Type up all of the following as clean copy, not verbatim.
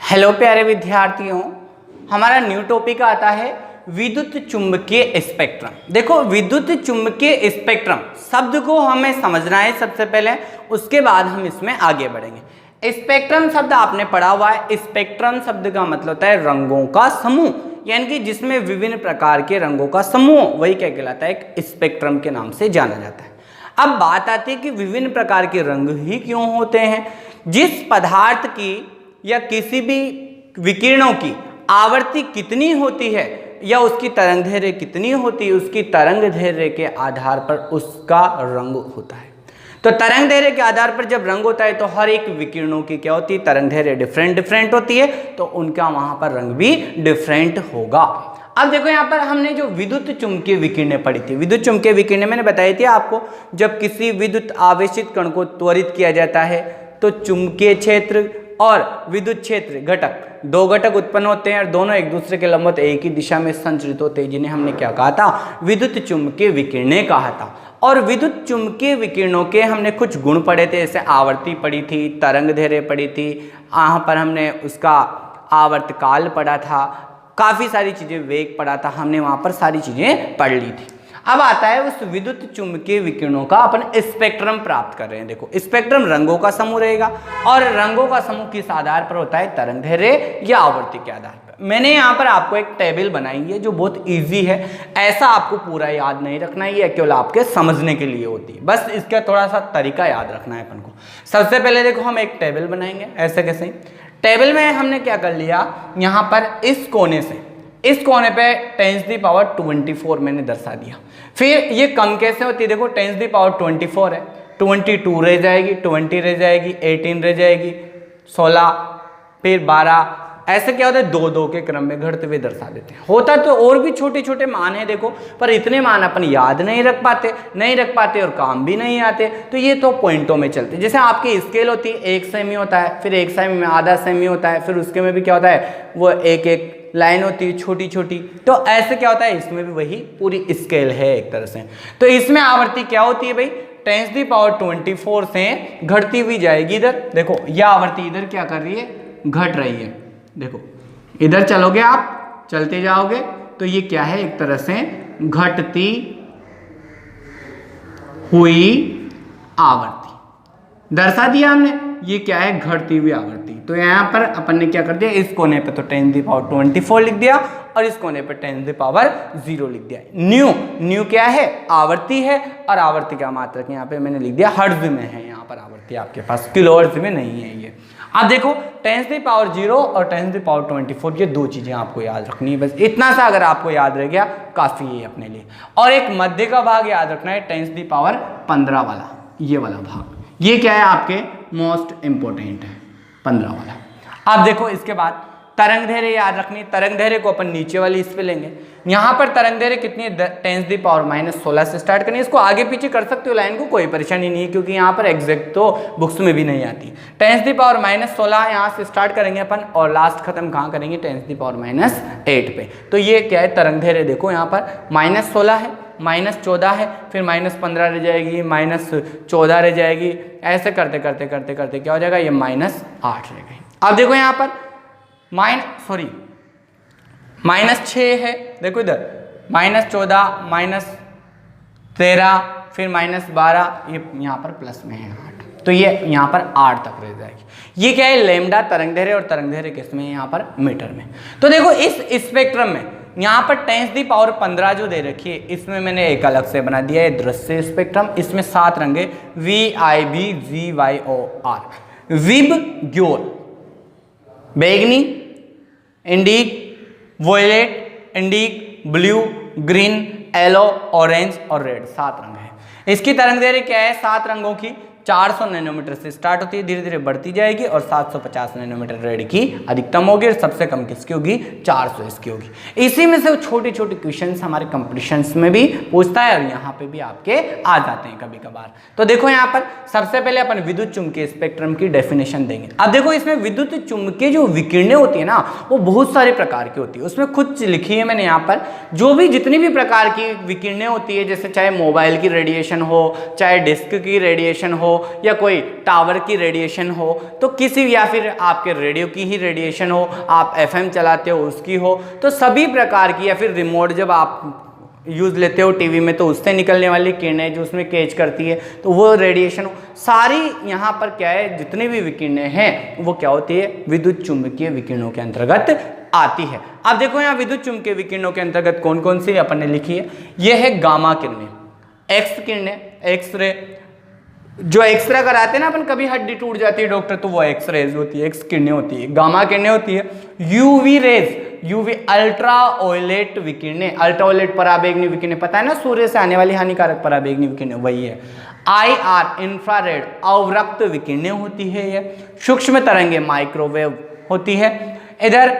Hello प्यारे विद्यार्थियों, हमारा न्यू टॉपिक आता है विद्युत चुंबकीय स्पेक्ट्रम। देखो, विद्युत चुंबकीय स्पेक्ट्रम शब्द को हमें समझना है सबसे पहले, उसके बाद हम इसमें आगे बढ़ेंगे। स्पेक्ट्रम शब्द आपने पढ़ा हुआ है। स्पेक्ट्रम शब्द का मतलब होता है रंगों का समूह, यानी कि जिसमें विभिन्न प्रकार के रंगों का समूह, वही क्या कहलाता है, एक स्पेक्ट्रम के नाम से जाना जाता है। अब बात आती है कि विभिन्न प्रकार के रंग ही क्यों होते हैं। जिस पदार्थ की या किसी भी विकिरणों की आवृत्ति कितनी होती है या उसकी तरंगदैर्घ्य कितनी होती है, उसकी तरंगदैर्घ्य के आधार पर उसका रंग होता है। तो तरंगदैर्घ्य के आधार पर जब रंग होता है तो हर एक विकिरणों की क्या होती है, तरंगदैर्घ्य डिफरेंट होती है, तो उनका वहां पर रंग भी डिफरेंट होगा। अब देखो यहाँ पर हमने जो विद्युत चुंबकीय विकिरणें पढ़ी थी, विद्युत चुंबकीय विकिरणें मैंने बताई थी आपको, जब किसी विद्युत आवेशित कण को त्वरित किया जाता है तो चुंबकीय क्षेत्र और विद्युत क्षेत्र घटक, दो घटक उत्पन्न होते हैं और दोनों एक दूसरे के लंबवत एक ही दिशा में संचरित होते हैं, जिन्हें हमने क्या कहा था, विद्युत चुंबकीय विकिरणें कहा था। और विद्युत चुंबकीय विकिरणों के हमने कुछ गुण पढ़े थे, जैसे आवर्ती पढ़ी थी, तरंगदैर्घ्य पढ़ी थी, यहाँ पर हमने उसका आवर्तकाल पढ़ा था, काफ़ी सारी चीज़ें, वेग पढ़ा था हमने, वहाँ पर सारी चीज़ें पढ़ ली थी। अब आता है उस विद्युत चुंबकीय विकिरणों का अपन स्पेक्ट्रम प्राप्त कर रहे हैं। देखो, स्पेक्ट्रम रंगों का समूह रहेगा और रंगों का समूह किस आधार पर होता है, तरंगदैर्घ्य या आवृत्ति के आधार पर। मैंने यहाँ पर आपको एक टेबल बनाई है जो बहुत इजी है, ऐसा आपको पूरा याद नहीं रखना है, ये केवल आपके समझने के लिए होती है, बस इसका थोड़ा सा तरीका याद रखना है अपन को। सबसे पहले देखो, हम एक टेबल बनाएंगे, ऐसे कैसे। टेबल में हमने क्या कर लिया, यहाँ पर इस कोने से इस कोने पे 10⁻24 मैंने दर्शा दिया। फिर ये कम कैसे होती है, देखो 10⁻24 है, 22 रह जाएगी, 20 रह जाएगी, 18 रह जाएगी, 16, फिर 12, ऐसे क्या होता है, 2-2 के क्रम में घटते हुए दर्शा देते हैं। होता तो और भी छोटे छोटे मान है देखो, पर इतने मान अपन याद नहीं रख पाते और काम भी नहीं आते, तो ये तो पॉइंटों में चलते। जैसे आपकी स्केल होती है, 1 सेमी होता है, फिर 1 सेमी में आधा सेमी होता है, फिर उसके में भी क्या होता है, वो एक लाइन होती है छोटी छोटी, तो ऐसे क्या होता है, इसमें भी वही पूरी स्केल है एक तरह से। तो इसमें आवृत्ति क्या होती है भाई, 10⁻24 से घटती हुई जाएगी इधर। देखो, यह आवृत्ति इधर क्या कर रही है, घट रही है। देखो, इधर चलोगे आप, चलते जाओगे तो ये क्या है, एक तरह से घटती हुई आवृत्ति दर्शा दिया हमने। ये क्या है, घटती हुई आवृत्ति। तो यहाँ पर अपन ने क्या कर दिया, इस कोने पे तो 10⁻24 लिख दिया और इस कोने पे 10⁻0 लिख दिया। न्यू क्या है, आवर्ती है, और आवर्ती का मात्रक यहाँ पे मैंने लिख दिया हर्ट्ज में है, यहाँ पर आवर्ती आपके पास किलोहर्ट्ज में नहीं है ये। अब देखो, 10⁻0 और 10⁻24 ये दो चीजें आपको याद रखनी है, बस इतना सा अगर आपको याद रह गया काफी है अपने लिए। और एक मध्य का भाग याद रखना है, 10⁻15 वाला, ये वाला भाग, ये क्या है आपके मोस्ट इंपोर्टेंट है, 15 वाला। अब देखो, इसके बाद तरंगदैर्घ्य याद रखनी। तरंगदैर्घ्य को अपन नीचे वाली इस पे लेंगे। यहाँ पर तरंगदैर्घ्य कितनी है, 10⁻16 से स्टार्ट करनी है। इसको आगे पीछे कर सकते हो लाइन को, कोई परेशानी नहीं है, क्योंकि यहाँ पर एग्जैक्ट तो बुक्स में भी नहीं आती। 10⁻16 यहाँ से स्टार्ट करेंगे अपन और लास्ट खत्म कहाँ करेंगे, 10⁻8 पे। तो ये क्या है, तरंगदैर्घ्य देखो यहाँ पर -16 है, -14 है, फिर -15 रह जाएगी, -14 रह जाएगी, ऐसे करते करते करते करते क्या हो जाएगा, ये -8 रह गई। अब देखो यहाँ पर -6 है, देखो इधर -14, -13, फिर -12, ये यहाँ पर प्लस में है 8, तो ये यहाँ पर 8 तक रह जाएगी। ये क्या है, लैम्डा तरंगदैर्घ्य, और तरंगदैर्घ्य किसमें है, यहाँ पर मीटर में। तो देखो, इस स्पेक्ट्रम में यहाँ पर 10⁻15 जो दे रखी है, इसमें मैंने एक अलग से बना दिया है दृश्य स्पेक्ट्रम। इसमें 7 रंग है, VIB-GYOR, विबग्योर, बैगनी, indigo, violet, indigo, blue, green, yellow, orange और रेड, 7 रंग है। इसकी तरंगदैर्घ्य क्या है, 7 रंगों की 400 नैनोमीटर से स्टार्ट होती है, धीरे धीरे बढ़ती जाएगी और 750 नैनोमीटर रेड की अधिकतम होगी, और सबसे कम किसकी होगी, 400 इसकी होगी। इसी में से छोटे छोटे क्वेश्चंस हमारे कंपटीशंस में भी पूछता है और यहाँ पे भी आपके आ जाते हैं कभी कभार। तो देखो, यहाँ पर सबसे पहले अपन विद्युत चुंबकीय स्पेक्ट्रम की डेफिनेशन देंगे। अब देखो, इसमें विद्युत चुंबकीय जो विकिरणें होती है ना, वो बहुत सारे प्रकार की होती है। उसमें खुद लिखी है मैंने यहाँ पर, जो भी जितनी भी प्रकार की विकिरणें होती है, जैसे चाहे मोबाइल की रेडिएशन हो, चाहे डिस्क की रेडिएशन हो, या कोई टावर की रेडिएशन हो, तो किसी, या फिर आपके रेडियो की ही रेडिएशन हो, आप FM चलाते हो उसकी हो, तो सभी प्रकार की, या फिर रिमोट जब आप यूज़ लेते हो टीवी में तो उससे निकलने वाली किरणें जो उसमें कैच करती है, तो वो रेडिएशन सारी यहाँ पर क्या है, जितनी भी विकिरणें हैं वो क्या होती है, विद्युत चुंबकीय विकिरणों के अंतर्गत आती है। अब देखो यहाँ विद्युत चुंबकीय विकिरणों के अंतर्गत कौन कौन सी अपन ने लिखी है। ये है गामा किरणें, एक्स किरणें, एक्सरे, जो एक्सरे कराते हैं ना अपन, कभी हड्डी टूट जाती है डॉक्टर, तो वो एक्सरेज होती है, एक्स किरणें होती है, गामा किरणें होती है। यूवी रेज, यूवी अल्ट्रावायलेट विकिरणें, अल्ट्रावायलेट पराबैंगनी विकिरणें, पता है ना सूर्य से आने वाली हानिकारक पराबैंगनी विकिरणें, वही है। IR इंफ्रारेड अवरक्त विकिरणें होती है। ये सूक्ष्म तरंगे माइक्रोवेव होती है। इधर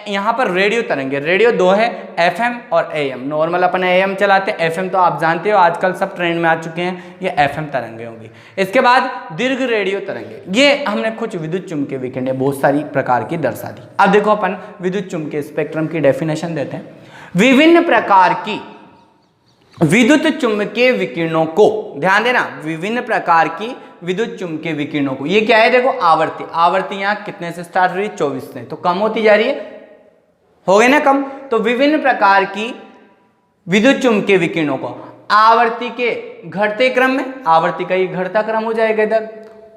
यहाँ पर रेडियो तरंगे, रेडियो दो है, FM और AM। नॉर्मल अपन AM चलाते हैं, FM तो आप जानते हो आजकल सब ट्रेंड में आ चुके हैं, ये FM तरंगे होंगी। इसके बाद दीर्घ रेडियो तरंगे, ये हमने कुछ विद्युत चुंबकीय विकिरणें बहुत सारी प्रकार की दर्शा दी। अब देखो अपन विद्युत चुंबकीय स्पेक्ट्रम की डेफिनेशन देते हैं। विभिन्न प्रकार की विद्युत चुंबकीय विकिरणों को, ध्यान देना, विभिन्न प्रकार की विद्युत चुंबकीय विकिरणों को, ये क्या है देखो, आवर्ती, आवर्ती यहाँ कितने से स्टार्ट हुई, 24 से, तो कम होती जा रही है, हो गए ना कम। तो विभिन्न प्रकार की विद्युत चुंबकीय विकिरणों को आवर्ती के घटते क्रम में, आवर्ती का ये घटता क्रम हो जाएगा इधर,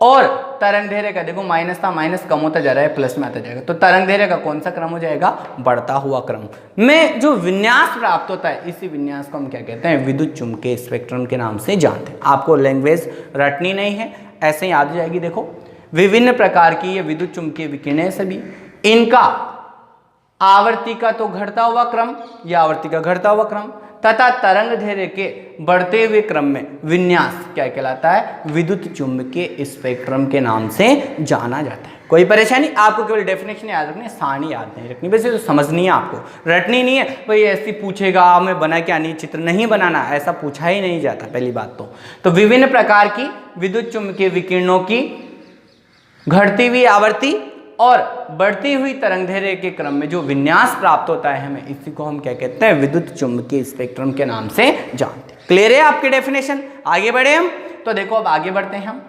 और तरंग दैर्घ्य का देखो माइनस था, माइनस कम होता जा रहा है, प्लस में आता जाएगा, तो तरंग दैर्घ्य का कौन सा क्रम हो जाएगा, बढ़ता हुआ क्रम में जो विन्यास प्राप्त होता है, इसी विन्यास को हम क्या कहते हैं, विद्युत चुंबकीय स्पेक्ट्रम के नाम से जानते हैं। आपको लैंग्वेज रटनी नहीं है, ऐसे ही याद हो जाएगी। देखो विभिन्न प्रकार की ये विद्युत चुंबकीय विकिरणें सभी, इनका आवर्ती का तो घटता हुआ क्रम, या आवर्ती का घटता हुआ क्रम तथा तरंग दैर्घ्य के बढ़ते हुए क्रम में विन्यास क्या कहलाता है, विद्युत चुंबकीय स्पेक्ट्रम के नाम से जाना जाता है। कोई परेशानी, आपको केवल डेफिनेशन याद रखनी है, सारणी याद नहीं रखनी, वैसे तो समझनी है, आपको रटनी नहीं है। भाई ऐसी पूछेगा मैं बना क्या नहीं, चित्र नहीं बनाना, ऐसा पूछा ही नहीं जाता पहली बात तो विभिन्न प्रकार की विद्युत चुंबकीय विकिरणों की घटती हुई आवर्ती और बढ़ती हुई तरंग दैर्घ्य के क्रम में जो विन्यास प्राप्त होता है हमें, इसी को हम क्या कहते हैं, विद्युत चुंबकीय स्पेक्ट्रम के नाम से जानते हैं। क्लियर है आपकी डेफिनेशन? आगे बढ़े हम, तो देखो अब आगे बढ़ते हैं हम।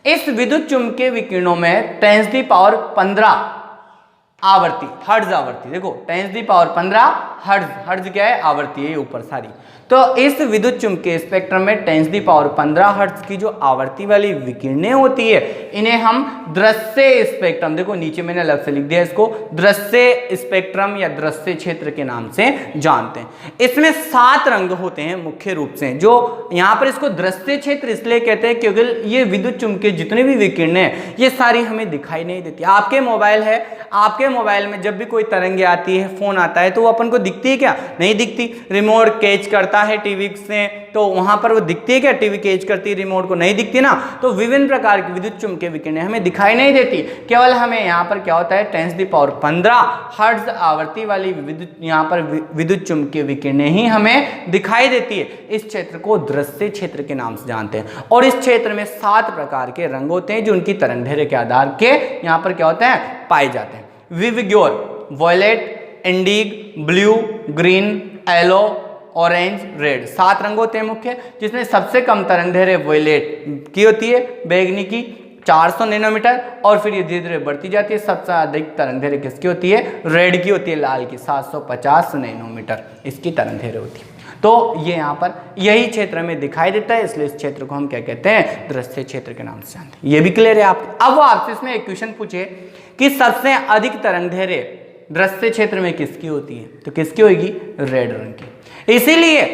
इस विद्युत चुंबकीय विकिरणों में 10⁻15 आवर्ती, हर्ट्ज आवर्ती, देखो 10⁻15 हर्ट्ज, हर्ट्ज क्या है, आवर्ती है ये ऊपर सारी। तो इस विद्युत चुंबकीय स्पेक्ट्रम में 10⁻15 हर्ट्ज की जो आवर्ती वाली विकिरणें होती है, इन्हें हम दृश्य स्पेक्ट्रम, देखो नीचे मैंने अलग से लिख दिया इसको, दृश्य स्पेक्ट्रम या दृश्य क्षेत्र के नाम से जानते हैं। इसमें 7 रंग होते हैं मुख्य रूप से, जो यहाँ पर इसको दृश्य क्षेत्र इसलिए कहते हैं क्योंकि ये विद्युत चुंबकीय जितनी भी विकिरणें हैं ये सारी हमें दिखाई नहीं देती। आपके मोबाइल है, आपके मोबाइल में जब भी कोई तरंगे आती है, फोन आता है, तो वो अपन को दिखती है क्या, नहीं दिखती। रिमोट कैच करता है टीवी से, तो वहां पर वो दिखती है क्या, टीवी कैच करती है, रिमोट को नहीं दिखती ना। तो विभिन्न प्रकार की विद्युत चुंबकीय विकिरणें हमें दिखाई नहीं देती, केवल हमें यहाँ पर क्या होता है, 10⁻15 हर्ट्ज आवर्ती वाली विद्युत, यहाँ पर विद्युत चुंबकीय विकिरणें ही हमें दिखाई देती है। इस क्षेत्र को दृश्य क्षेत्र के नाम से जानते हैं, और इस क्षेत्र में 7 प्रकार के रंग होते हैं जो उनकी तरंग दैर्घ्य के आधार के यहाँ पर क्या होते हैं, पाए जाते हैं। विविग्योर, violet, indigo, blue, green, yellow, orange, red, 7 रंग होते हैं मुख्य, जिसमें सबसे कम तरंग दैर्घ्य वॉयलेट की होती है, बैगनी की 400 नैनोमीटर, और फिर ये धीरे धीरे बढ़ती जाती है। सबसे अधिक तरंग दैर्घ्य किसकी होती है, रेड की होती है, लाल की 750 नैनोमीटर इसकी तरंग दैर्घ्य होती है। तो ये यहाँ पर यही क्षेत्र में दिखाई देता है, इसलिए इस क्षेत्र को हम क्या कहते हैं, दृश्य क्षेत्र के नाम से जानते हैं। ये भी क्लियर है आपको। अब वो आपसे इसमें एक क्वेश्चन पूछे कि सबसे अधिक तरंग दैर्घ्य दृश्य क्षेत्र में किसकी होती है, तो किसकी होगी, रेड रंग की। इसीलिए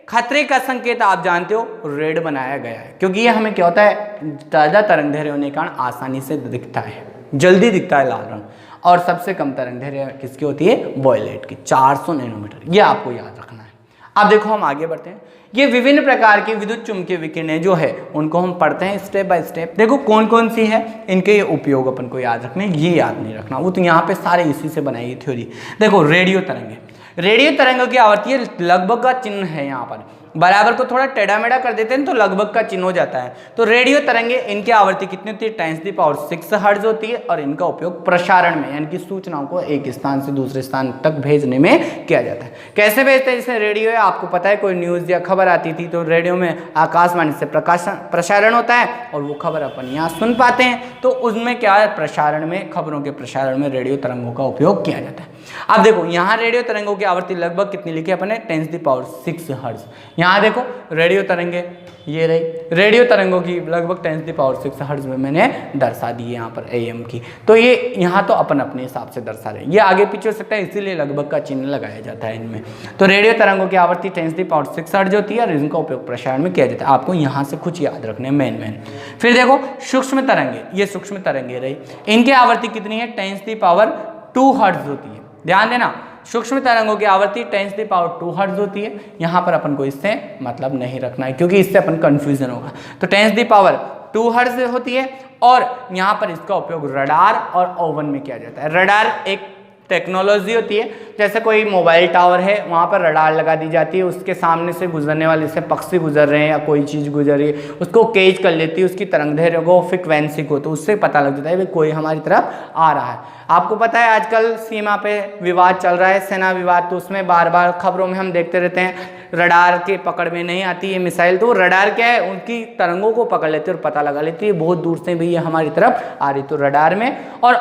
खतरे का संकेत आप जानते हो रेड बनाया गया है, क्योंकि ये हमें क्या होता है, ज्यादा तरंग दैर्घ्य होने के कारण आसानी से दिखता है, जल्दी दिखता है लाल रंग। और सबसे कम तरंग दैर्घ्य किसकी होती है, वॉयलेट की 400 नैनोमीटर, ये आपको याद रखना है। अब देखो हम आगे बढ़ते हैं। ये विभिन्न प्रकार की विद्युत चुंबकीय विकिरणें जो है उनको हम पढ़ते हैं स्टेप बाय स्टेप। देखो कौन कौन सी है, इनके ये उपयोग अपन को याद रखने, ये याद नहीं रखना, वो तो यहाँ पे सारे इसी से बनाई गई थ्योरी। देखो रेडियो तरंगे, रेडियो तरंगों की आवर्ती लगभग का चिन्ह है यहाँ पर, बराबर को थोड़ा टेढ़ा मेढ़ा कर देते हैं तो लगभग का चिन्ह हो जाता है। तो रेडियो तरंगे, इनकी आवृत्ति कितनी होती है, 10⁻6 हर्ट्ज होती है और इनका उपयोग प्रसारण में यानी कि सूचनाओं को एक स्थान से दूसरे स्थान तक भेजने में किया जाता है। कैसे भेजते हैं, जैसे रेडियो है, आपको पता है कोई न्यूज़ या खबर आती थी तो रेडियो में आकाशवाणी से प्रसारण होता है और वो खबर अपन यहाँ सुन पाते हैं, तो उसमें क्या है, प्रसारण में, खबरों के प्रसारण में रेडियो तरंगों का उपयोग किया जाता है। अब देखो यहाँ रेडियो तरंगों की आवृत्ति लगभग कितनी लिखी अपने, 10⁻6 हर्ट्ज। यहाँ देखो रेडियो तरंगे ये रही, रेडियो तरंगों की लगभग 10⁻6 हर्ट्ज में मैंने दर्शा दी है यहाँ पर AM की। तो ये यहाँ तो अपन अपने हिसाब से दर्शा रहे हैं, ये आगे पीछे हो सकता है इसीलिए लगभग का चिन्ह लगाया जाता है इनमें। तो रेडियो तरंगों की आवृत्ति 10⁻6 हर्ट्ज होती है और इनका उपयोग प्रसारण में किया जाता है। आपको यहाँ से कुछ याद रखने मेन। फिर देखो सूक्ष्म तरंगे, ये सूक्ष्म तरंगे रही, इनकी आवृत्ति कितनी है, 10⁻2 हर्ट्ज होती है। ध्यान देना, सूक्ष्म तरंगों की आवृत्ति 10⁻2 हर्ट्ज होती है। यहाँ पर अपन को इससे मतलब नहीं रखना है क्योंकि इससे अपन कंफ्यूजन होगा। तो 10⁻2 हर्ट्ज होती है और यहाँ पर इसका उपयोग रडार और ओवन में किया जाता है। रडार एक टेक्नोलॉजी होती है, जैसे कोई मोबाइल टावर है वहाँ पर रडार लगा दी जाती है, उसके सामने से गुजरने वाले से पक्षी गुजर रहे हैं या कोई चीज़ गुजर रही है उसको कैच कर लेती है, उसकी तरंगदैर्घ्य को, फ्रिक्वेंसी को, तो उससे पता लग जाता है कि कोई हमारी तरफ आ रहा है। आपको पता है आजकल सीमा पे विवाद चल रहा है, सेना विवाद, तो उसमें बार बार खबरों में हम देखते रहते हैं रडार के पकड़ में नहीं आती है मिसाइल, तो रडार क्या है, उनकी तरंगों को पकड़ लेती है और पता लगा लेती है बहुत दूर से भी ये हमारी तरफ आ रही, तो रडार में। और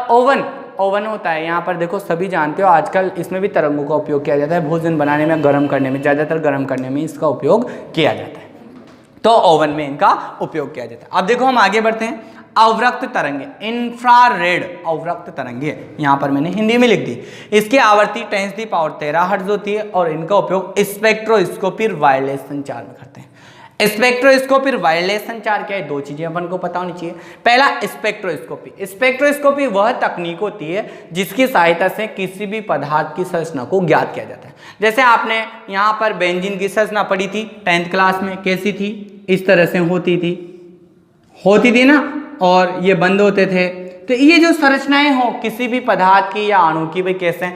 ओवन होता है, यहाँ पर देखो सभी जानते हो आजकल इसमें भी तरंगों का उपयोग किया जाता है, भोजन बनाने में, गर्म करने में, ज़्यादातर गर्म करने में इसका उपयोग किया जाता है, तो ओवन में इनका उपयोग किया जाता है। अब देखो हम आगे बढ़ते हैं, अवरक्त तरंगे, इंफ्रारेड अवरक्त तरंगे, यहाँ पर मैंने हिंदी में लिख दी। इसकी आवृत्ति 10⁻13 हर्ट्ज होती है और इनका उपयोग स्पेक्ट्रोस्कोपी वायरलेस संचार में करते हैं। स्पेक्ट्रोस्कोपी वायरलेस संचार क्या है, दो चीजें अपन को पता होनी चाहिए। पहला स्पेक्ट्रोस्कोपी, स्पेक्ट्रोस्कोपी वह तकनीक होती है जिसकी सहायता से किसी भी पदार्थ की संरचना को ज्ञात किया जाता है। जैसे आपने यहाँ पर बेंजीन की संरचना पढ़ी थी 10th क्लास में, कैसी थी, इस तरह से होती थी ना, और ये बंद होते थे। तो ये जो संरचनाएं हो किसी भी पदार्थ की या अणु की, भाई कैसे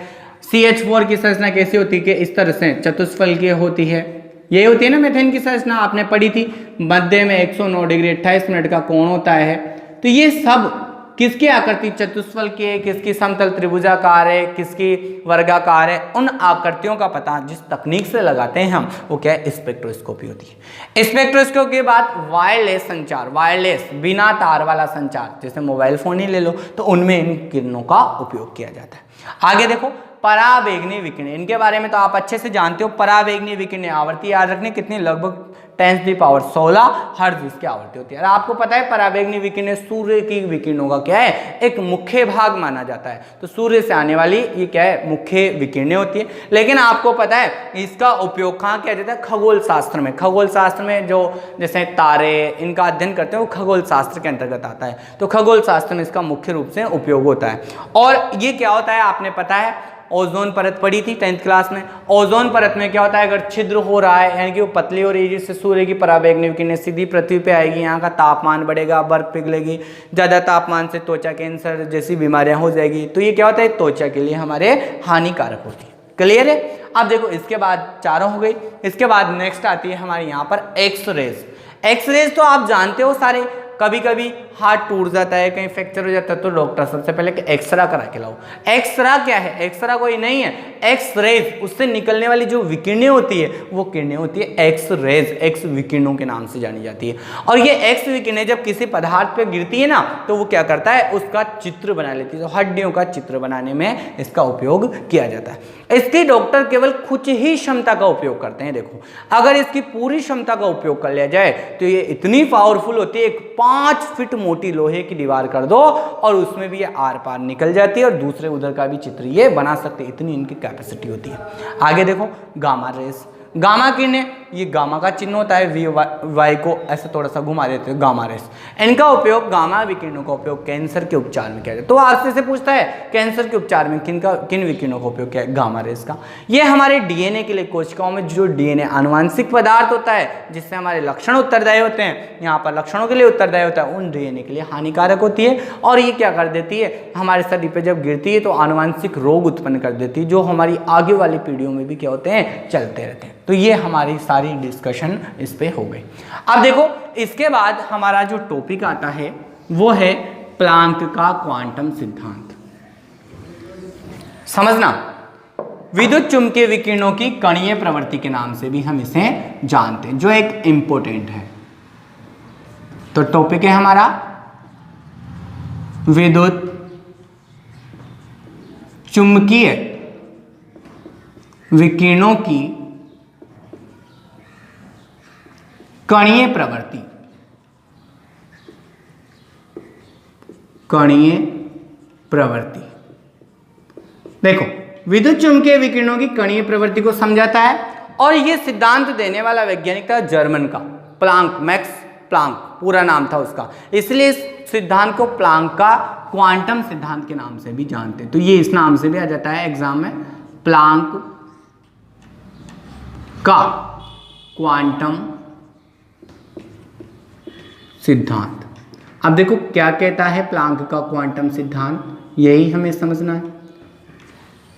CH4 की संरचना कैसी होती है कि इस तरह से चतुष्फलकीय होती है, ये होती है ना मीथेन की संरचना आपने पढ़ी थी, मध्य में 109 डिग्री 28 मिनट का कोण होता है। तो ये सब किसकी आकृति, चतुष्फलकीय है, किसकी समतल त्रिभुजाकार है, किसकी वर्गाकार है, उन आकृतियों का पता जिस तकनीक से लगाते हैं हम, वो क्या है, स्पेक्ट्रोस्कोपी होती है। स्पेक्ट्रोस्कोपी के बाद वायरलेस संचार, वायरलेस बिना तार वाला संचार, जैसे मोबाइल फोन ही ले लो, तो उनमें इन किरणों का उपयोग किया जाता है। आगे देखो पराबैंगनी विकिरण, इनके बारे में तो आप अच्छे से जानते हो। पराबैंगनी विकिरण आवृत्ति याद रखनी कितनी, लगभग 10⁻16 हर्ट्ज इसकी आवृत्ति होती है। और आपको पता है पराबैंगनी विकिरण सूर्य की विकिरणों का क्या है, एक मुख्य भाग माना जाता है। तो सूर्य से आने वाली ये क्या है, मुख्य विकिरणें होती है। लेकिन आपको पता है इसका उपयोग कहाँ किया जाता है, खगोल शास्त्र में। खगोल शास्त्र में जो जैसे तारे इनका अध्ययन करते हैं वो खगोल शास्त्र के अंतर्गत आता है, तो खगोल शास्त्र में इसका मुख्य रूप से उपयोग होता है। और ये क्या होता है, आपने पता है ओजोन परत पड़ी थी 10th क्लास में। ओजोन परत में क्या होता है, अगर छिद्र हो रहा है यानी कि वो पतली हो रही है, जिससे सूर्य की पराबैंगनी विकिरणें सीधी पृथ्वी पे आएगी, यहाँ का तापमान बढ़ेगा, बर्फ पिघलेगी, ज़्यादा तापमान से त्वचा कैंसर जैसी बीमारियां हो जाएगी। तो ये क्या होता है, त्वचा के लिए हमारे हानिकारक होती है। क्लियर है। अब देखो इसके बाद चारों हो गई, इसके बाद नेक्स्ट आती है हमारे यहाँ पर एक्सरेज। एक्सरेज तो आप जानते हो सारे, कभी कभी हाथ टूट जाता है, कहीं फ्रैक्चर हो जाता है, तो डॉक्टर सबसे पहले एक्सरा करा के लाओ। एक्सरा क्या है, एक्सरा कोई नहीं है, एक्स रेज, उससे निकलने वाली जो विकिरणें होती है वो किरणें होती है एक्स रेज, एक्स विकिरणों के नाम से जानी जाती है। और ये एक्स विकिरणें जब किसी पदार्थ पे गिरती है ना, तो वो क्या करता है, उसका चित्र बना लेती है। तो हड्डियों का चित्र बनाने में इसका उपयोग किया जाता है। इसकी डॉक्टर केवल कुछ ही क्षमता का उपयोग करते हैं। देखो अगर इसकी पूरी क्षमता का उपयोग कर लिया जाए तो ये इतनी पावरफुल होती है, 5 फीट मोटी लोहे की दीवार कर दो और उसमें भी ये आर पार निकल जाती है और दूसरे उधर का भी चित्र ये बना सकते, इतनी इनकी कैपेसिटी होती है। आगे देखो गामा रेस, गामा किरणें, ये गामा का चिन्ह होता है, वी वाई को ऐसे थोड़ा सा घुमा देते हैं, गामा रेस। इनका उपयोग, गामा विकिरणों का उपयोग कैंसर के उपचार में किया जाता है। तो आपसे से पूछता है कैंसर के उपचार में किन विकिरणों का उपयोग किया है, गामा रेस का। ये हमारे डीएनए के लिए, कोशिकाओं में जो डीएनए आनुवांशिक पदार्थ होता है जिससे हमारे लक्षण उत्तरदायी होते हैं, यहाँ पर लक्षणों के लिए उत्तरदायी होता है, उन डीएनए के लिए हानिकारक होती है। और ये क्या कर देती है, हमारे शरीर पर जब गिरती है तो आनुवांशिक रोग उत्पन्न कर देती है, जो हमारी आगे वाली पीढ़ियों में भी क्या होते हैं, चलते रहते हैं। तो ये हमारी सारी डिस्कशन इस पे हो गई। अब देखो इसके बाद हमारा जो टॉपिक आता है वो है प्लांक का क्वांटम सिद्धांत। समझना, विद्युत चुंबकीय विकिरणों की कणीय प्रवृत्ति के नाम से भी हम इसे जानते हैं, जो एक इंपॉर्टेंट है। तो टॉपिक है हमारा विद्युत चुंबकीय विकिरणों की कणीय प्रवृत्ति। कणीय प्रवृत्ति, देखो विद्युत चुंबकीय विकिरणों की कणीय प्रवृत्ति को समझाता है, और यह सिद्धांत देने वाला वैज्ञानिक था जर्मन का प्लांक, मैक्स प्लांक पूरा नाम था उसका, इसलिए इस सिद्धांत को प्लांक का क्वांटम सिद्धांत के नाम से भी जानते हैं। तो ये इस नाम से भी आ जाता है एग्जाम में, प्लांक का क्वांटम सिद्धांत। अब देखो क्या कहता है प्लांक का क्वांटम सिद्धांत, यही हमें समझना है।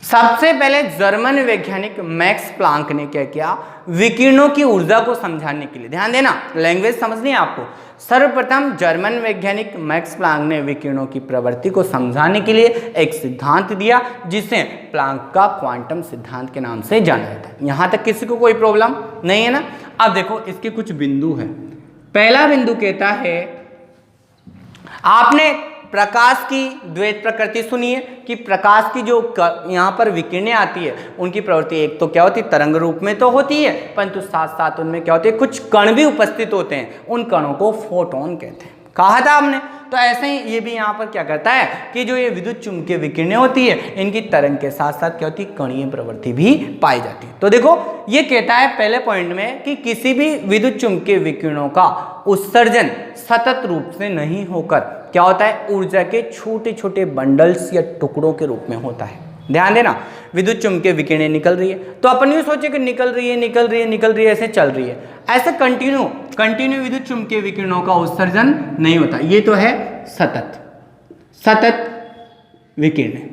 सबसे पहले जर्मन वैज्ञानिक मैक्स प्लांक ने क्या किया, विकिरणों की ऊर्जा को समझाने के लिए, ध्यान देना लैंग्वेज समझनी है आपको, सर्वप्रथम जर्मन वैज्ञानिक मैक्स प्लांक ने विकिरणों की प्रवृत्ति को समझाने के लिए एक सिद्धांत दिया जिसे प्लांक का क्वांटम सिद्धांत के नाम से जाना जाता है। यहां तक किसी को कोई प्रॉब्लम नहीं है ना। अब देखो इसके कुछ बिंदु है। पहला बिंदु कहता है, आपने प्रकाश की द्वैत प्रकृति सुनी है कि प्रकाश की जो यहाँ पर विकिरणें आती है उनकी प्रवृत्ति एक तो क्या होती है, तरंग रूप में तो होती है, परंतु साथ साथ उनमें क्या होती है, कुछ कण भी उपस्थित होते हैं, उन कणों को फोटोन कहते हैं, कहा था हमने। तो ऐसे ही ये भी यहाँ पर क्या करता है कि जो ये विद्युत चुंबकीय विकिरणें होती है इनकी तरंग के साथ साथ क्या होती है, कणीय प्रवृत्ति भी पाई जाती है। तो देखो ये कहता है पहले पॉइंट में कि किसी भी विद्युत चुंबकीय विकिरणों का उत्सर्जन सतत रूप से नहीं होकर क्या होता है, ऊर्जा के छोटे छोटे बंडल्स या टुकड़ों के रूप में होता है। ध्यान देना, विद्युत चुंबकीय विकिरणें निकल रही है तो अपन ये सोचे कि निकल रही है ऐसे चल रही है, ऐसे कंटिन्यू विद्युत चुंबकीय विकिरणों का उत्सर्जन नहीं होता। ये तो है सतत विकिरणें।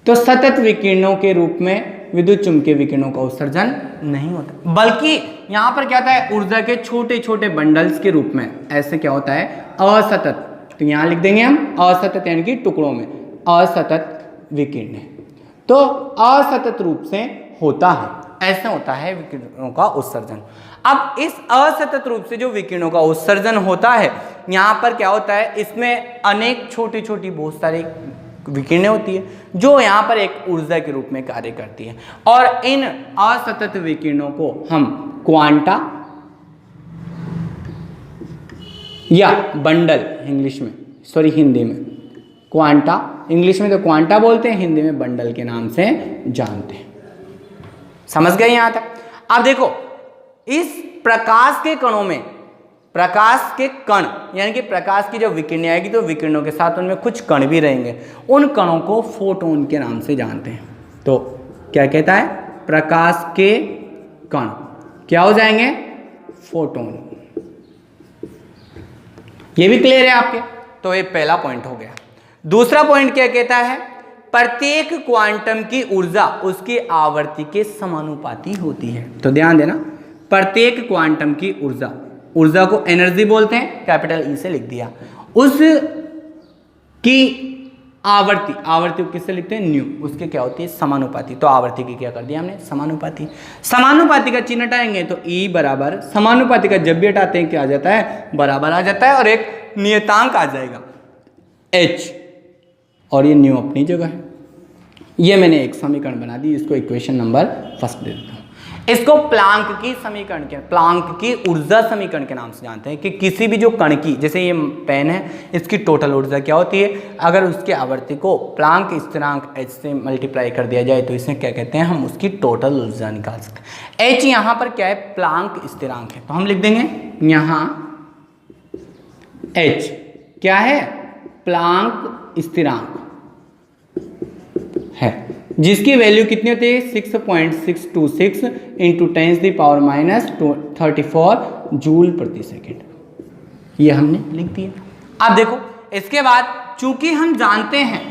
तो सतत विकिरणों के रूप में विद्युत चुंबकीय विकिरणों का उत्सर्जन नहीं होता, बल्कि यहाँ पर क्या होता है, ऊर्जा के छोटे छोटे बंडल्स के रूप में ऐसे क्या होता है, असतत। तो यहाँ लिख देंगे हम असतत, यानी कि टुकड़ों में असतत विकिरणें। तो असतत रूप से होता है, ऐसे होता है विकिरणों का उत्सर्जन। अब इस असतत रूप से जो विकिरणों का उत्सर्जन होता है, यहाँ पर क्या होता है, इसमें अनेक छोटी छोटी बहुत सारी विकिरणें होती है जो यहाँ पर एक ऊर्जा के रूप में कार्य करती है, और इन असतत विकिरणों को हम क्वांटा या बंडल इंग्लिश में, सॉरी हिंदी में क्वांटा, इंग्लिश में तो क्वांटा बोलते हैं, हिंदी में बंडल के नाम से जानते हैं। समझ गए यहां तक। अब देखो इस प्रकाश के कणों में, प्रकाश के कण यानी कि प्रकाश की जब विकिरण आएगी तो विकिरणों के साथ उनमें कुछ कण भी रहेंगे, उन कणों को फोटोन के नाम से जानते हैं। तो क्या कहता है, प्रकाश के कण क्या हो जाएंगे, फोटोन। ये भी क्लियर है आपके। तो ये पहला पॉइंट हो गया। दूसरा पॉइंट क्या कहता है, प्रत्येक क्वांटम की ऊर्जा उसकी आवर्ती के समानुपाती होती है। तो ध्यान देना, प्रत्येक क्वांटम की ऊर्जा, ऊर्जा को एनर्जी बोलते हैं, कैपिटल ई से लिख दिया, उस की आवर्ती, आवर्ती किससे लिखते हैं, न्यू, उसके क्या होती है, समानुपाती। तो आवर्ती की क्या कर दिया हमने, समानुपाती। समानुपाती का चिन्ह हटाएंगे तो ई बराबर, समानुपाती का जब भी हटाते हैं क्या आ जाता है, बराबर आ जाता है, और एक नियतांक आ जाएगा h, और ये न्यू अपनी जगह है। ये मैंने एक समीकरण बना दी, इसको इक्वेशन नंबर फर्स्ट दे देता हूँ। इसको प्लांक की समीकरण के, प्लांक की ऊर्जा समीकरण के नाम से जानते हैं कि किसी भी जो कण की, जैसे ये पेन है, इसकी टोटल ऊर्जा क्या होती है, अगर उसकी आवर्ती को प्लांक स्थिरांक h से मल्टीप्लाई कर दिया जाए तो इसे क्या कहते हैं, हम उसकी टोटल ऊर्जा निकाल सकते हैं। h यहाँ पर क्या है, प्लांक स्थिरांक है, तो हम लिख देंगे यहाँ h क्या है, प्लांक स्थिरांक है, जिसकी वैल्यू कितनी होती है, 6.626 इंटू 10⁻34 जूल प्रति सेकेंड। ये हमने लिख दिया। अब देखो इसके बाद चूंकि हम जानते हैं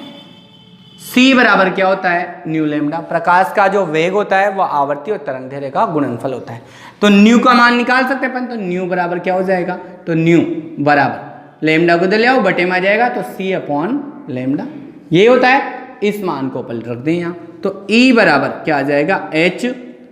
c बराबर क्या होता है, न्यू लैम्डा। प्रकाश का जो वेग होता है वो आवर्ती और तरंग दैर्ध्य का गुणनफल होता है। तो न्यू का मान निकाल सकते हैं अपन, तो न्यू बराबर क्या हो जाएगा, तो न्यू बराबर लैम्डा को ले आओ, बटे में आ जाएगा तो c अपॉन लैम्डा, ये होता है। इस मान को पलट रख दें यहाँ, तो E बराबर क्या आ जाएगा, h,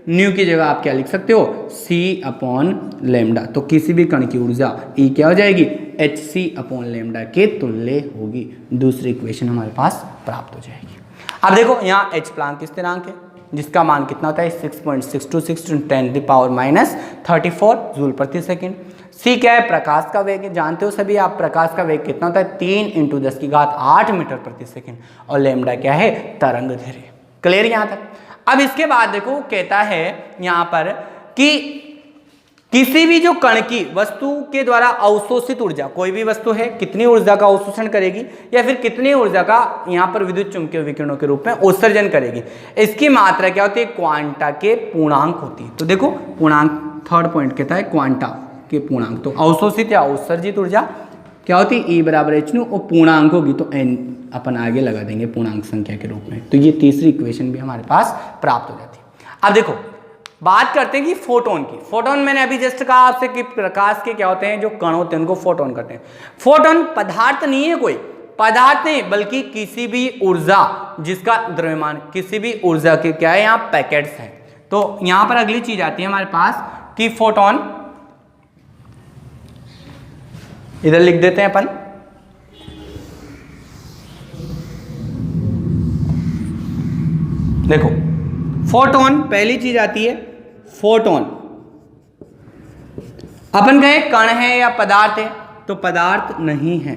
न्यू की जगह आप क्या लिख सकते हो, c अपॉन लैम्डा। तो किसी भी कण की ऊर्जा E क्या हो जाएगी, hc अपॉन लैम्डा के तुल्य होगी। दूसरी इक्वेशन हमारे पास प्राप्त हो जाएगी। अब देखो यहाँ h प्लांक स्थिरांक है, जिसका मान कितना होता है 6.626 × 10⁻34 जूल प्रति सेकेंड। c क्या है, प्रकाश का वेग है, जानते हो सभी आप, प्रकाश का वेग कितना होता है 3 × 10⁸ मीटर प्रति सेकेंड। और लैम्डा क्या है, तरंग दैर्ध्य। क्लियर यहाँ तक। अब इसके बाद देखो कहता है यहाँ पर कि किसी भी जो कण की वस्तु के द्वारा अवशोषित ऊर्जा, कोई भी वस्तु है कितनी ऊर्जा का अवशोषण करेगी या फिर कितनी ऊर्जा का यहाँ पर विद्युत चुम्बकीय विकिरणों के रूप में उत्सर्जन करेगी, इसकी मात्रा क्या होती है, क्वांटा के पूर्णांक होती है। तो देखो पूर्णांक, थर्ड पॉइंट कहता है क्वांटा के पूर्णांक। तो अवशोषित या उत्सर्जित ऊर्जा क्या होती है, E बराबर h न्यू, और पूर्णांक होगी तो n अपन आगे लगा देंगे पूर्णांक संख्या के रूप में। तो ये तीसरी इक्वेशन भी हमारे पास प्राप्त हो जाती है। अब देखो बात करते हैं कि फोटोन की। फोटोन मैंने अभी जस्ट कहा आपसे कि प्रकाश के क्या होते हैं, जो कण होते हैं उनको फोटोन कहते हैं। फोटोन पदार्थ नहीं है, कोई पदार्थ नहीं, बल्कि किसी भी ऊर्जा जिसका द्रव्यमान किसी भी ऊर्जा के क्या है, यहाँ पैकेट्स हैं। तो यहाँ पर अगली चीज आती है हमारे पास कि फोटोन, इधर लिख देते हैं अपन, देखो फोटोन पहली चीज आती है, फोटोन अपन कहें कण है या पदार्थ है, तो पदार्थ नहीं है,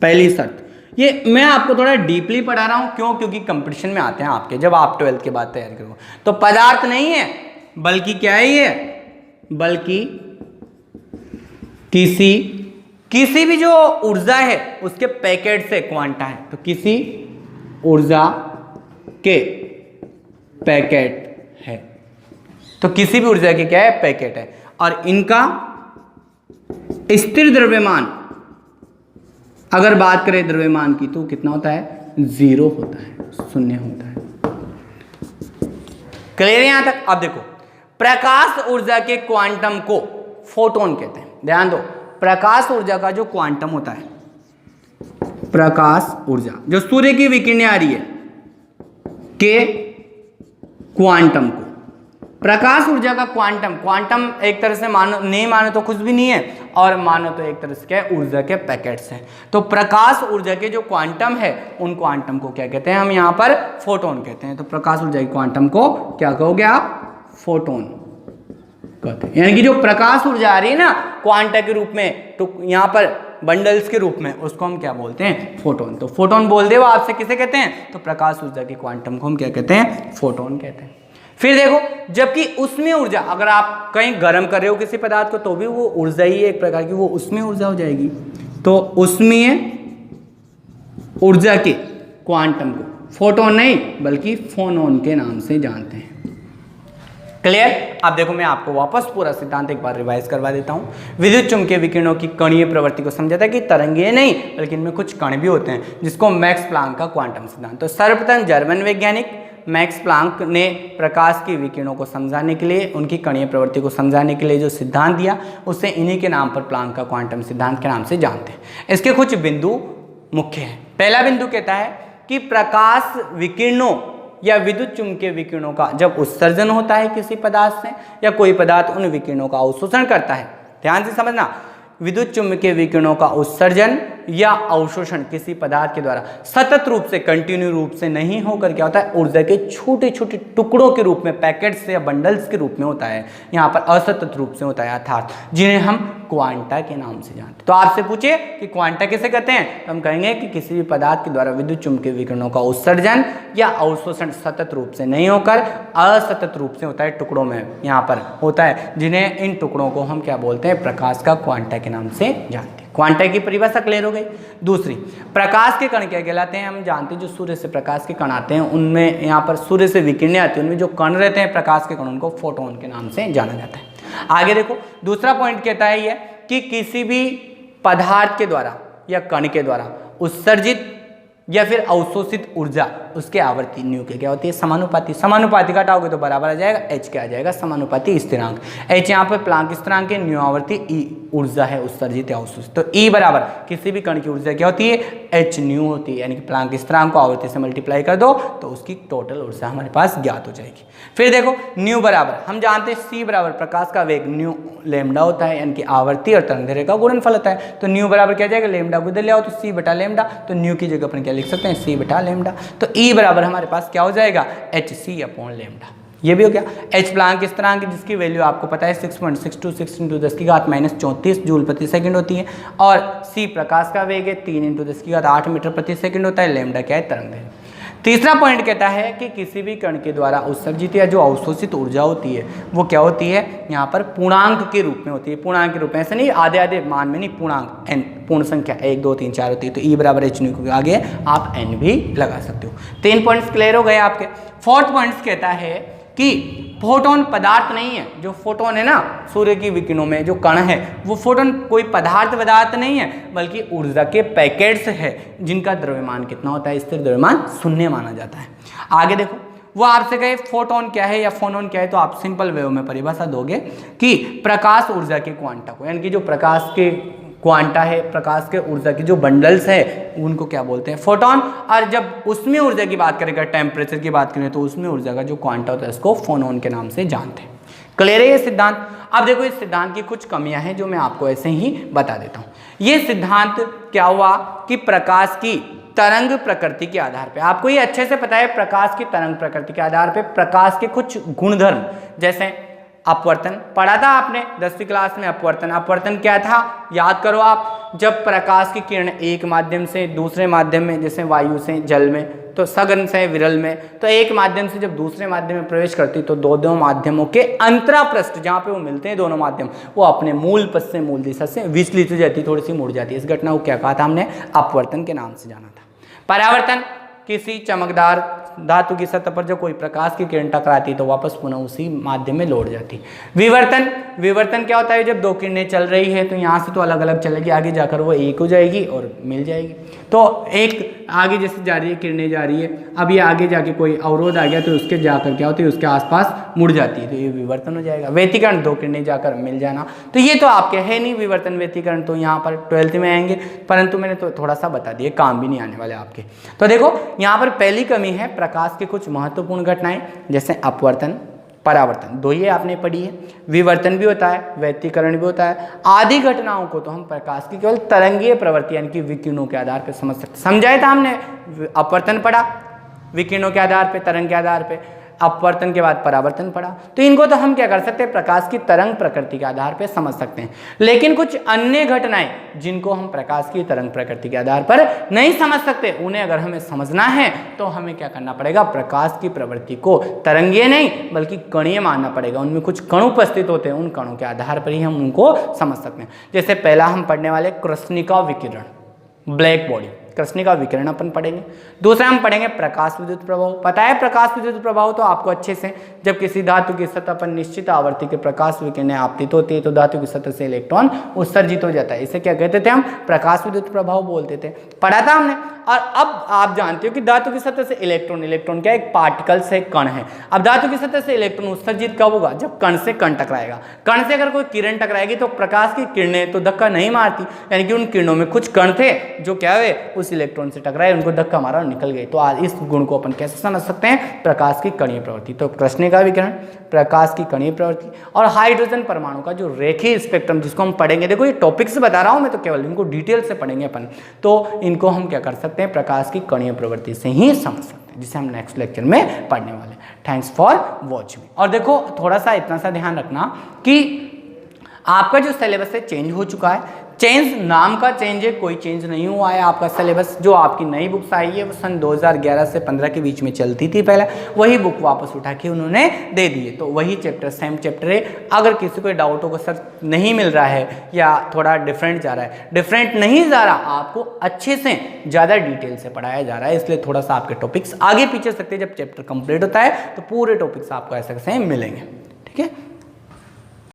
पहली शर्त। ये मैं आपको थोड़ा डीपली पढ़ा रहा हूं, क्यों, क्योंकि कंपटीशन में आते हैं आपके, जब आप 12th के बाद तैयारी करोगे। तो पदार्थ नहीं है, बल्कि क्या है ये, बल्कि किसी भी जो ऊर्जा है उसके पैकेट से क्वांटा है। तो किसी ऊर्जा के पैकेट है, तो किसी भी ऊर्जा के क्या है, पैकेट है। और इनका स्थिर द्रव्यमान, अगर बात करें द्रव्यमान की, तो कितना होता है, 0 होता है, 0 होता है। क्लियर है यहां तक। अब देखो प्रकाश ऊर्जा के क्वांटम को फोटोन कहते हैं। ध्यान दो, प्रकाश ऊर्जा का जो क्वांटम होता है, प्रकाश ऊर्जा जो सूर्य की विकिरण आ रही है के क्वांटम को, प्रकाश ऊर्जा का क्वांटम, क्वांटम एक तरह से मानो नहीं मानो तो कुछ भी नहीं है, और मानो तो एक तरह से क्या है, ऊर्जा के पैकेट्स हैं। तो प्रकाश ऊर्जा के जो क्वांटम है उन क्वांटम को क्या कहते हैं, हम यहाँ पर फोटोन कहते हैं। तो प्रकाश ऊर्जा के क्वांटम को क्या कहोगे आप, फोटोन कहते हैं। यानी कि जो प्रकाश ऊर्जा आ रही है ना क्वांटा के रूप में, तो यहाँ पर बंडल्स के रूप में, उसको हम क्या बोलते हैं, फोटोन। तो फोटोन बोल दे वो आपसे किसे कहते हैं, तो प्रकाश ऊर्जा के क्वांटम को हम क्या कहते हैं, फोटोन कहते हैं। फिर देखो जबकि उसमें ऊर्जा, अगर आप कहीं गर्म कर रहे हो किसी पदार्थ को तो भी वो ऊर्जा ही है एक प्रकार की, वो उसमें ऊर्जा हो जाएगी। तो उसमें ऊर्जा के क्वांटम को फोटोन नहीं बल्कि फोनोन के नाम से जानते हैं। क्लियर। अब देखो मैं आपको वापस पूरा सिद्धांत एक बार रिवाइज करवा देता हूँ। विद्युत चुम्बकीय विकिरणों की कणीय प्रवृत्ति को समझा था कि तरंगे नहीं बल्कि इनमें कुछ कण भी होते हैं, जिसको मैक्स प्लांक का क्वांटम सिद्धांत। तो सर्वप्रथम जर्मन वैज्ञानिक मैक्स प्लांक ने प्रकाश की विकिरणों को समझाने के लिए, उनकी कणीय प्रवृत्ति को समझाने के लिए जो सिद्धांत दिया, उसे इन्हीं के नाम पर प्लांक का क्वांटम सिद्धांत के नाम से जानते हैं। इसके कुछ बिंदु मुख्य हैं। पहला बिंदु कहता है कि प्रकाश विकिरणों या विद्युत चुम्बकीय विकिरणों का जब उत्सर्जन होता है किसी पदार्थ से, या कोई पदार्थ उन विकिरणों का अवशोषण करता है, ध्यान से समझना, विद्युत चुम्बकीय विकिरणों का उत्सर्जन या अवशोषण किसी पदार्थ के द्वारा सतत रूप से, कंटिन्यू रूप से नहीं होकर क्या होता है, ऊर्जा के छोटे छोटे टुकड़ों के रूप में, पैकेट्स या बंडल्स के रूप में होता है। यहाँ पर असतत रूप से होता है, अर्थात जिन्हें हम क्वांटा के नाम से जानते हैं। तो आपसे पूछे कि क्वांटा किसे कहते हैं, तो हम कहेंगे कि किसी भी पदार्थ के द्वारा विद्युत चुम्बकीय विकिरणों का उत्सर्जन या अवशोषण सतत रूप से नहीं होकर असतत रूप से होता है, टुकड़ों में यहाँ पर होता है, जिन्हें इन टुकड़ों को हम क्या बोलते हैं, प्रकाश का क्वांटा के नाम से जानते हैं। क्वांटा की परिभाषा क्लियर हो गई। दूसरी, प्रकाश के कण क्या कहलाते हैं, हम जानते हैं जो सूर्य से प्रकाश के कण आते हैं, उनमें यहाँ पर सूर्य से विकिरणें आती हैं, उनमें जो कण रहते हैं प्रकाश के कण, उनको फोटोन के नाम से जाना जाता है। आगे देखो दूसरा पॉइंट कहता है ये कि किसी भी पदार्थ के द्वारा या कण के द्वारा उत्सर्जित या फिर अवशोषित ऊर्जा, उसके आवर्ती न्यू के क्या होती है, समानुपाती। समानुपाती घटाओगे तो बराबर आ जाएगा एच क्या आ जाएगा, समानुपाती स्थिरांक। एच यहाँ पर प्लांक स्थिरांक है, न्यू आवर्ती ई ऊर्जा है उत्सर्जित या अवशोषित। तो ई बराबर किसी भी कण की ऊर्जा क्या होती है, एच न्यू होती है, यानी कि प्लांक स्थिरांक को आवर्ती से मल्टीप्लाई कर दो तो उसकी टोटल ऊर्जा हमारे पास ज्ञात हो जाएगी। फिर देखो न्यू बराबर, हम जानते हैं सी बराबर प्रकाश का वेग न्यू लैम्डा होता है, यानी कि आवर्ती और तरंगदैर्घ्य का गुणनफल होता है। तो न्यू बराबर क्या जाएगा, लैम्डा को इधर ले आओ तो सी बटा लैम्डा, तो न्यू की जगह अपन क्या लिख सकते हैं, सी बटा लैम्डा। तो ई बराबर हमारे पास क्या हो जाएगा, एच सी अपॉन लैम्डा। ये भी हो गया। एच प्लांक स्थिरांक जिसकी वैल्यू आपको पता है 6.626 × 10⁻34 जूल प्रति सेकंड होती है, और सी प्रकाश का वेग है 3 × 10⁸ मीटर प्रति सेकंड होता है, लैम्डा क्या है, तरंगदैर्घ्य। तीसरा पॉइंट कहता है कि किसी भी कण के द्वारा उत्सर्जित या जो अवशोषित ऊर्जा होती है वो क्या होती है, यहाँ पर पूर्णांक के रूप में होती है। पूर्णांक के रूप में, ऐसे नहीं आधे आधे मान में नहीं, पूर्णांक एन, पूर्ण संख्या 1 2 3 4 होती है। तो ई बराबर एच न्यू के आगे आप एन भी लगा सकते हो। 3 पॉइंट्स क्लियर हो गए आपके। फोर्थ पॉइंट्स कहता है कि फोटोन पदार्थ नहीं है। जो फोटोन है ना सूर्य की विकिरणों में जो कण है वो फोटोन कोई पदार्थ नहीं है, बल्कि ऊर्जा के पैकेट्स है जिनका द्रव्यमान कितना होता है, स्थिर द्रव्यमान 0 माना जाता है। आगे देखो, वो आपसे कहे फोटोन क्या है या फोनोन क्या है, तो आप सिंपल वे में परिभाषा दोगे कि प्रकाश ऊर्जा के क्वांटा को, यानी कि जो प्रकाश के क्वांटा है, प्रकाश के ऊर्जा की जो बंडल्स है उनको क्या बोलते हैं, फोटोन। और जब उसमें ऊर्जा की बात करेगा, टेम्परेचर की बात करें, तो उसमें ऊर्जा का जो क्वांटा होता है उसको फोनोन के नाम से जानते हैं। क्लियर है ये सिद्धांत। अब देखो इस सिद्धांत की कुछ कमियां हैं जो मैं आपको ऐसे ही बता देता हूं। ये सिद्धांत क्या हुआ कि प्रकाश की तरंग प्रकृति के आधार पे, आपको ये अच्छे से पता है, प्रकाश की तरंग प्रकृति के आधार पे प्रकाश के कुछ गुणधर्म, जैसे अपवर्तन पढ़ा था आपने 10वीं क्लास में। अपवर्तन क्या था, याद करो आप, जब प्रकाश की किरण एक माध्यम से दूसरे माध्यम में, जैसे वायु से जल में, तो सघन से विरल में, तो एक माध्यम से जब दूसरे माध्यम में प्रवेश करती तो दो माध्यमों के अंतरापृष्ठ जहाँ पे वो मिलते हैं दोनों माध्यम, वो अपने मूल पथ से मूल दिशा से विचलित हो जाती, थोड़ी सी मुड़ जाती है। इस घटना को क्या कहा था हमने, अपवर्तन के नाम से जाना था। परावर्तन, किसी चमकदार धातु की सतह पर जब कोई प्रकाश की किरण टकराती तो वापस पुनः उसी माध्यम में लौट जाती। विवर्तन क्या होता है, जब 2 किरणें चल रही है तो यहाँ से तो अलग अलग चलेगी, आगे जाकर वो एक हो जाएगी और मिल जाएगी। तो एक आगे जैसे जा रही है, किरणें जा रही है, अब ये आगे जाके कोई अवरोध आ गया तो उसके जाकर क्या होती है, उसके आसपास मुड़ जाती है, तो ये विवर्तन हो जाएगा। व्यतिकरण, 2 किरणें जाकर मिल जाना, तो ये तो आपके है नहीं विवर्तन व्यतिकरण, तो यहाँ पर 12th में आएंगे, परंतु मैंने तो थोड़ा सा बता दिया, काम भी नहीं आने वाले आपके। तो देखो यहाँ पर पहली कमी है प्रकाश की कुछ महत्वपूर्ण घटनाएं, जैसे अपवर्तन, परावर्तन, 2 ये आपने पढ़ी है। विवर्तन भी होता है, व्यतिकरण भी होता है। आदि घटनाओं को तो हम प्रकाश की केवल तरंगीय प्रवृत्ति यानी कि विकिरणों के आधार पर समझ सकते। समझाया था हमने, अपवर्तन पढ़ा विकिरणों के आधार पे, तरंग के आधार पे, अपवर्तन के बाद परावर्तन पढ़ा। तो इनको तो हम क्या कर सकते हैं, प्रकाश की तरंग प्रकृति के आधार पर समझ सकते हैं। लेकिन कुछ अन्य घटनाएं जिनको हम प्रकाश की तरंग प्रकृति के आधार पर नहीं समझ सकते, उन्हें अगर हमें समझना है तो हमें क्या करना पड़ेगा, प्रकाश की प्रवृत्ति को तरंगीय नहीं बल्कि कणीय मानना पड़ेगा। उनमें कुछ कण उपस्थित होते हैं, उन कणों के आधार पर ही हम उनको समझ सकते हैं। जैसे पहला हम पढ़ने वाले कृष्णिका विकिरण, ब्लैक बॉडी, कृष्णिका विकिरण अपन पढ़ेंगे। दूसरा हम पढ़ेंगे प्रकाश विद्युत प्रभाव। पता है प्रकाश विद्युत प्रभाव तो आपको अच्छे से, जब किसी धातु की सतह पर निश्चित आवर्ती के प्रकाश विकिरणें आपतित होती है तो धातु की सतह से इलेक्ट्रॉन उत्सर्जित हो जाता है। इसे क्या कहते थे हम, प्रकाश विद्युत प्रभाव बोलते थे, पढ़ा था हमने। और अब आप जानते हो कि धातु की सतह से इलेक्ट्रॉन क्या एक पार्टिकल से कण है। अब धातु की सतह से इलेक्ट्रॉन उत्सर्जित कब होगा, जब कण से कण टकराएगा। कण से अगर कोई किरण टकराएगी तो प्रकाश की किरणें तो धक्का नहीं मारती, यानी कि उन किरणों में कुछ कण थे जो क्या हुए, उस इलेक्ट्रॉन से टकराए, उनको धक्का मारा और निकल गए। तो आज इस गुण को अपन कैसे समझ सकते हैं, प्रकाश की कणीय प्रवृत्ति। तो कृष्णिका विकिरण, प्रकाश की कणीय प्रवृत्ति, और हाइड्रोजन परमाणु का जो रेखीय स्पेक्ट्रम जिसको हम पढ़ेंगे। देखो ये टॉपिक्स बता रहा हूं मैं, तो केवल इनको डिटेल से पढ़ेंगे अपन, तो इनको हम क्या कर सकते हैं, प्रकाश की कणीय प्रवृत्ति से ही समझ सकते हैं, जिसे हम नेक्स्ट लेक्चर में पढ़ने वाले हैं। Thanks for watching. और देखो थोड़ा सा इतना सा ध्यान रखना कि आपका जो सिलेबस है चेंज हो चुका है। चेंज नाम का चेंज है, कोई चेंज नहीं हुआ है। आपका सिलेबस जो आपकी नई बुक्स आई है वो सन 2011 से 15 के बीच में चलती थी पहले, वही बुक वापस उठा के उन्होंने दे दी है। तो वही चैप्टर सेम चैप्टर है। अगर किसी को डाउट होगा सर नहीं मिल रहा है या थोड़ा डिफरेंट जा रहा है, डिफरेंट नहीं जा रहा, आपको अच्छे से ज़्यादा डिटेल से पढ़ाया जा रहा है, इसलिए थोड़ा सा आपके टॉपिक्स आगे पीछे सकते हैं। जब चैप्टर कंप्लीट होता है तो पूरे टॉपिक्स आपको ऐसे मिलेंगे, ठीक है।